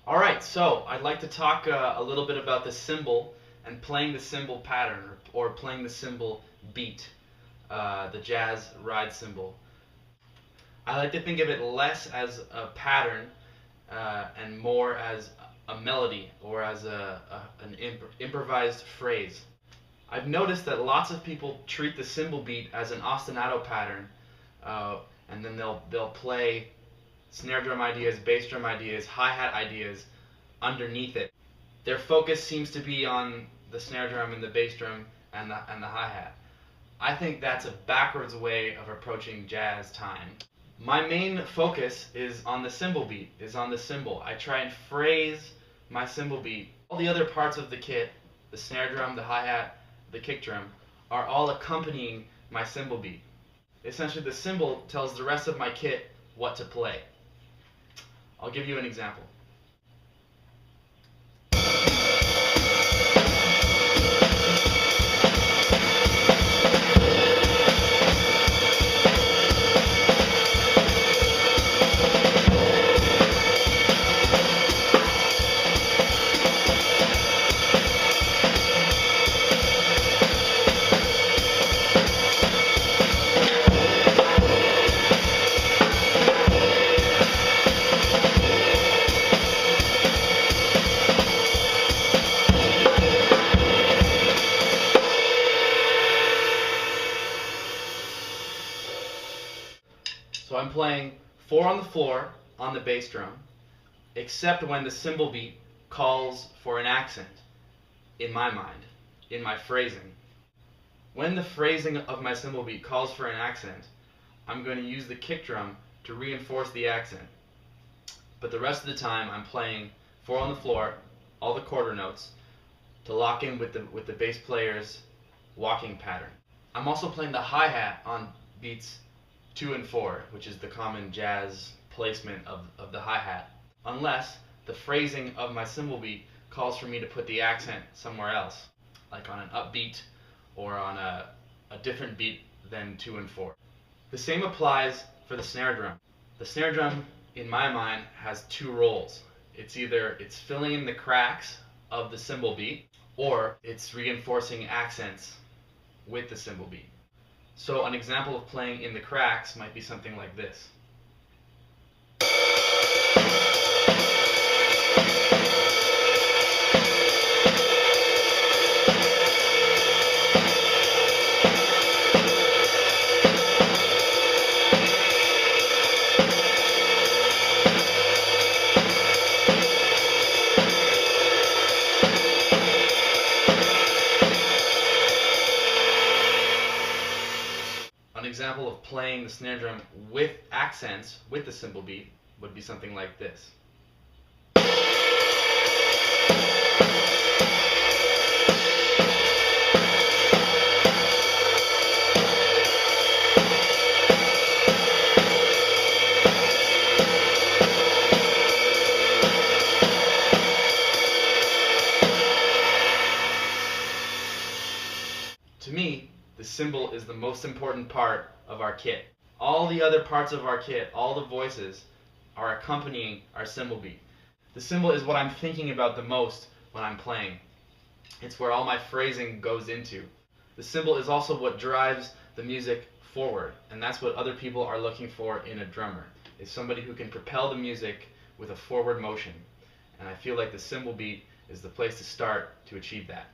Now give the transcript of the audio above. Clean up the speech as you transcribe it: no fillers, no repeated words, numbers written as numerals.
Alright, so I'd like to talk a little bit about the cymbal and playing the cymbal pattern or playing the cymbal beat, the jazz ride cymbal. I like to think of it less as a pattern and more as a melody or as an improvised phrase. I've noticed that lots of people treat the cymbal beat as an ostinato pattern, and then they'll play snare drum ideas, bass drum ideas, hi-hat ideas underneath it. Their focus seems to be on the snare drum and the bass drum and the hi-hat. I think that's a backwards way of approaching jazz time. My main focus is on the cymbal beat, is on the cymbal. I try and phrase my cymbal beat. All the other parts of the kit, the snare drum, the hi-hat, the kick drum, are all accompanying my cymbal beat. Essentially, the cymbal tells the rest of my kit what to play. I'll give you an example. So I'm playing 4 on the floor on the bass drum, except when the cymbal beat calls for an accent, in my mind, in my phrasing. When the phrasing of my cymbal beat calls for an accent, I'm going to use the kick drum to reinforce the accent. But the rest of the time I'm playing 4 on the floor, all the quarter notes, to lock in with the bass player's walking pattern. I'm also playing the hi-hat on beats 2 and 4, which is the common jazz placement of the hi-hat, unless the phrasing of my cymbal beat calls for me to put the accent somewhere else, like on an upbeat or on a different beat than 2 and 4. The same applies for the snare drum. The snare drum, in my mind, has 2 roles. It's either it's filling in the cracks of the cymbal beat, or it's reinforcing accents with the cymbal beat. So an example of playing in the cracks might be something like this. An example of playing the snare drum with accents with the cymbal beat would be something like this. To me, the cymbal is the most important part of our kit. All the other parts of our kit, all the voices, are accompanying our cymbal beat. The cymbal is what I'm thinking about the most when I'm playing. It's where all my phrasing goes into. The cymbal is also what drives the music forward, and that's what other people are looking for in a drummer, is somebody who can propel the music with a forward motion. And I feel like the cymbal beat is the place to start to achieve that.